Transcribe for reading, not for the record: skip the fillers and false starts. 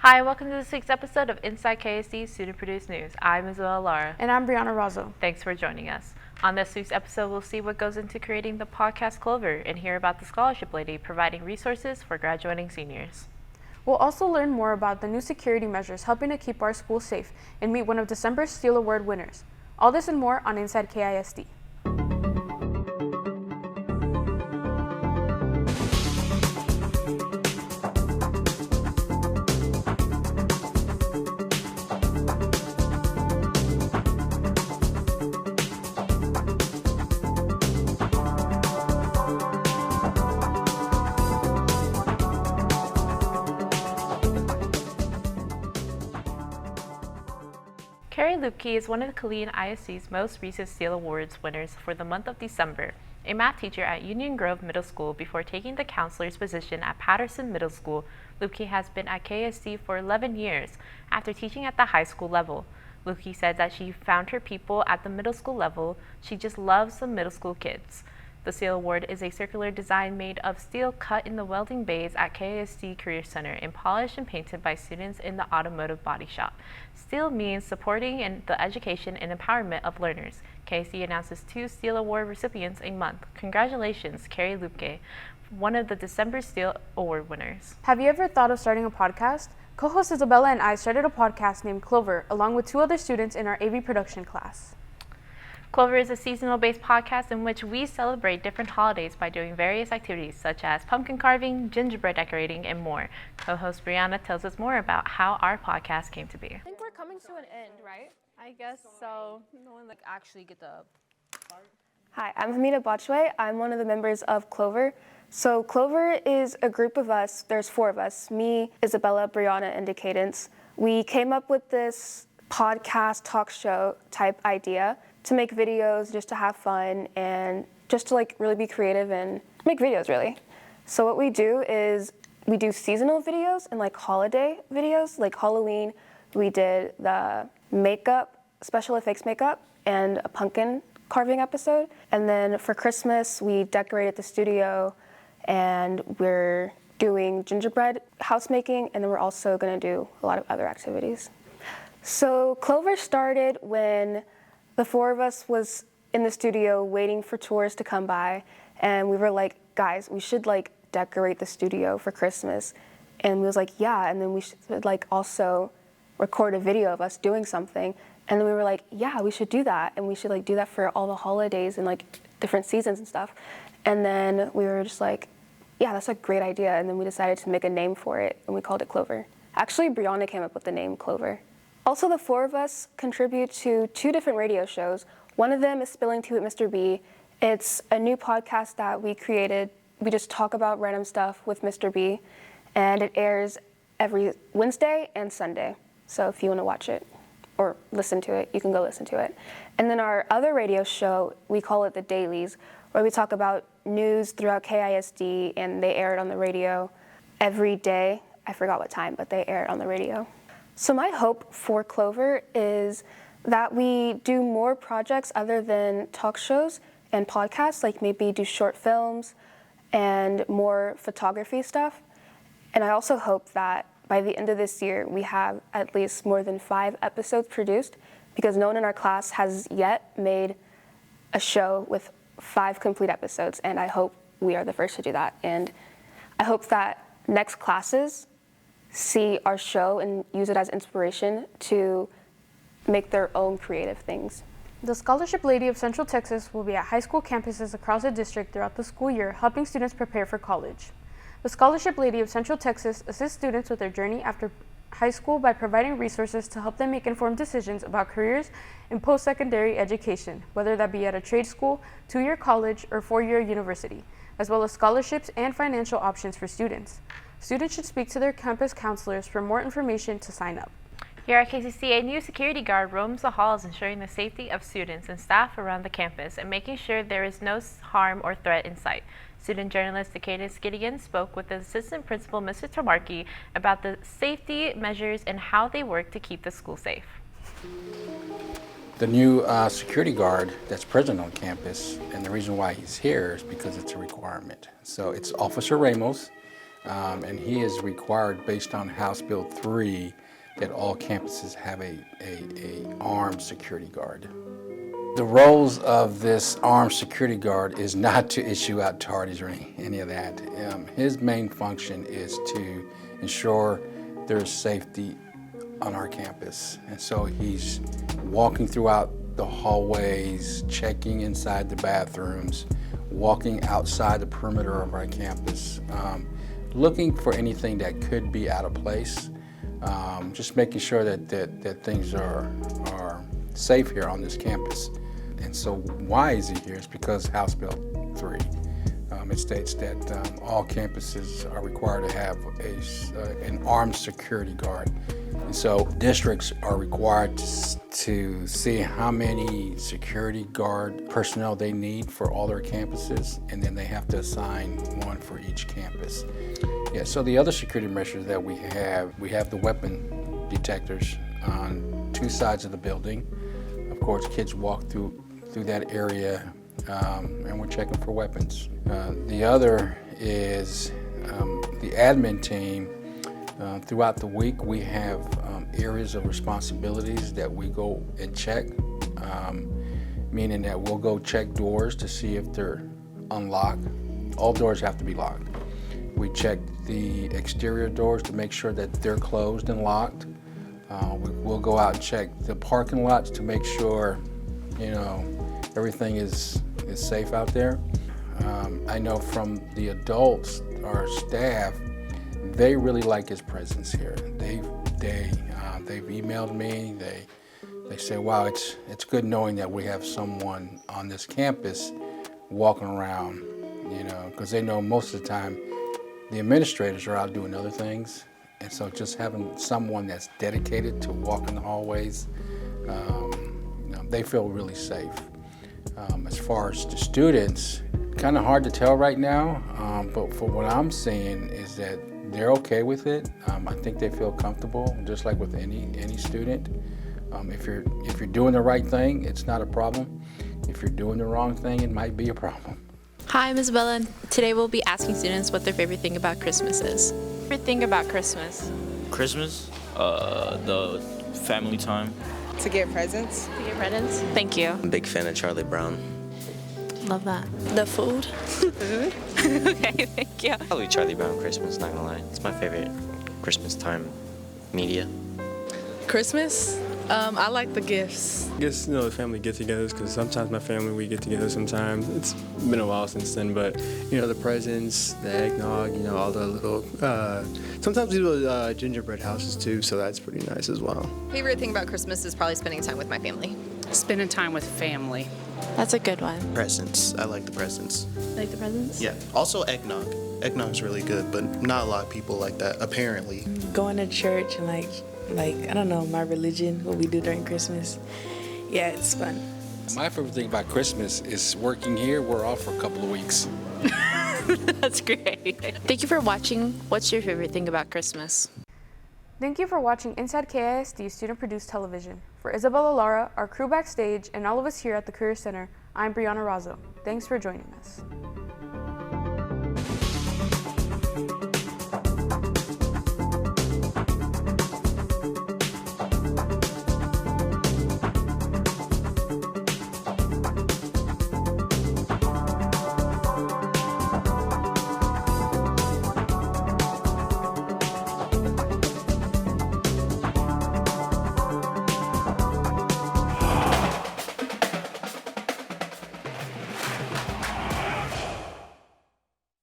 Hi, welcome to this week's episode of Inside KISD student-produced news. I'm Isabella, Lara. And I'm Briana, Razo. Thanks for joining us. On this week's episode, we'll see what goes into creating the podcast CLOVER and hear about the scholarship lady providing resources for graduating seniors. We'll also learn more about the new security measures helping to keep our school safe and meet one of December's Steel Award winners. All this and more on Inside KISD. Carrie Lupke is one of the Killeen ISD's most recent Steel Awards winners for the month of December, a math teacher at Union Grove Middle School before taking the counselor's position at Patterson Middle School. Lupke has been at KISD for 11 years after teaching at the high school level. Lupke said that she found her people at the middle school level. She just loves the middle school kids. The Steel Award is a circular design made of steel cut in the welding bays at KISD Career Center and polished and painted by students in the automotive body shop. Steel means supporting the education and empowerment of learners. KISD announces 2 Steel Award recipients a month. Congratulations, Carrie Lupke, one of the December Steel Award winners. Have you ever thought of starting a podcast? Co-host Isabella and I started a podcast named CLOVER along with 2 other students in our AV production class. CLOVER is a seasonal-based podcast in which we celebrate different holidays by doing various activities such as pumpkin carving, gingerbread decorating, and more. Co-host Briana tells us more about how our podcast came to be. I think we're coming to an end, right? I guess so. No one actually get the part. Hi, I'm Hamida Botchway. I'm one of the members of CLOVER. So CLOVER is a group of us. There's 4 of us, me, Isabella, Briana, and Dekaedence. We came up with this podcast talk show type idea to make videos, just to have fun, and just to really be creative and make videos, really. So what we do is we do seasonal videos and holiday videos. Like Halloween, we did the makeup, special effects makeup, and a pumpkin carving episode. And then for Christmas, we decorated the studio, and we're doing gingerbread house making, and then we're also gonna do a lot of other activities. So CLOVER started when the 4 of us was in the studio waiting for tours to come by, and we were like, guys, we should decorate the studio for Christmas. And we was like, yeah, and then we should also record a video of us doing something. And then we were like, yeah, we should do that, and we should do that for all the holidays and different seasons and stuff. And then we were just like, yeah, that's a great idea. And then we decided to make a name for it, and we called it CLOVER. Actually, Briana came up with the name CLOVER. Also, the 4 of us contribute to 2 different radio shows. One of them is Spilling Tea with Mr. B. It's a new podcast that we created. We just talk about random stuff with Mr. B, and it airs every Wednesday and Sunday. So if you want to watch it or listen to it, you can go listen to it. And then our other radio show, we call it The Dailies, where we talk about news throughout KISD, and they air it on the radio every day. I forgot what time, but they air it on the radio. So my hope for CLOVER is that we do more projects other than talk shows and podcasts, maybe do short films and more photography stuff. And I also hope that by the end of this year, we have at least more than 5 episodes produced, because no one in our class has yet made a show with 5 complete episodes, and I hope we are the first to do that. And I hope that next classes see our show and use it as inspiration to make their own creative things. The Scholarship Lady of Central Texas will be at high school campuses across the district throughout the school year, helping students prepare for college. The Scholarship Lady of Central Texas assists students with their journey after high school by providing resources to help them make informed decisions about careers in post-secondary education, whether that be at a trade school, 2-year college, or 4-year university, as well as scholarships and financial options for students. Students should speak to their campus counselors for more information to sign up. Here at KCC, a new security guard roams the halls ensuring the safety of students and staff around the campus and making sure there is no harm or threat in sight. Student journalist Dekaedence Gideon spoke with the assistant principal, Mr. Tamarki, about the safety measures and how they work to keep the school safe. The new security guard that's present on campus, and the reason why he's here is because it's a requirement. So it's Officer Ramos. And he is required, based on House Bill 3, that all campuses have a armed security guard. The roles of this armed security guard is not to issue out tardies or any of that. His main function is to ensure there's safety on our campus. And so he's walking throughout the hallways, checking inside the bathrooms, walking outside the perimeter of our campus, looking for anything that could be out of place, just making sure that things are safe here on this campus. And so why is he here? It's because House Bill 3. It states that all campuses are required to have an armed security guard. And so districts are required to see how many security guard personnel they need for all their campuses, and then they have to assign one for each campus. Yeah, so the other security measures that we have the weapon detectors on 2 sides of the building. Of course, kids walk through that area, and we're checking for weapons. The other is the admin team. Throughout the week, we have areas of responsibilities that we go and check, meaning that we'll go check doors to see if they're unlocked. All doors have to be locked. We check the exterior doors to make sure that they're closed and locked. We'll go out and check the parking lots to make sure, everything is safe out there. I know from the adults, our staff, they really like his presence here. They've emailed me. They say, wow, it's good knowing that we have someone on this campus walking around, because they know most of the time the administrators are out doing other things. And so just having someone that's dedicated to walking the hallways, they feel really safe. As far as the students, kind of hard to tell right now, but for what I'm seeing is that they're okay with it. I think they feel comfortable, just like with any student. If you're doing the right thing, it's not a problem. If you're doing the wrong thing, it might be a problem. Hi, I'm Isabella. Today we'll be asking students what their favorite thing about Christmas is. Favorite thing about Christmas? Christmas, the family time. To get presents. To get presents? Thank you. I'm a big fan of Charlie Brown. Love that. The food. Okay, thank you. Probably Charlie Brown Christmas, not gonna lie. It's my favorite Christmas time media. Christmas? I like the gifts. I guess, the family get-togethers, because sometimes my family, we get together sometimes. It's been a while since then, but, the presents, the eggnog, all the little, sometimes we do gingerbread houses too, so that's pretty nice as well. Favorite thing about Christmas is probably spending time with my family. Spending time with family. That's a good one. Presents. I like the presents. Like the presents? Yeah. Also eggnog. Eggnog's really good, but not a lot of people like that, apparently. Going to church and like I don't know, my religion, what we do during Christmas. Yeah, it's fun. My favorite thing about Christmas is working here. We're off for a couple of weeks. That's great. Thank you for watching. What's your favorite thing about Christmas? Thank you for watching Inside KISD student-produced television. For Isabella, Lara, our crew backstage, and all of us here at the Career Center, I'm Briana Razo. Thanks for joining us.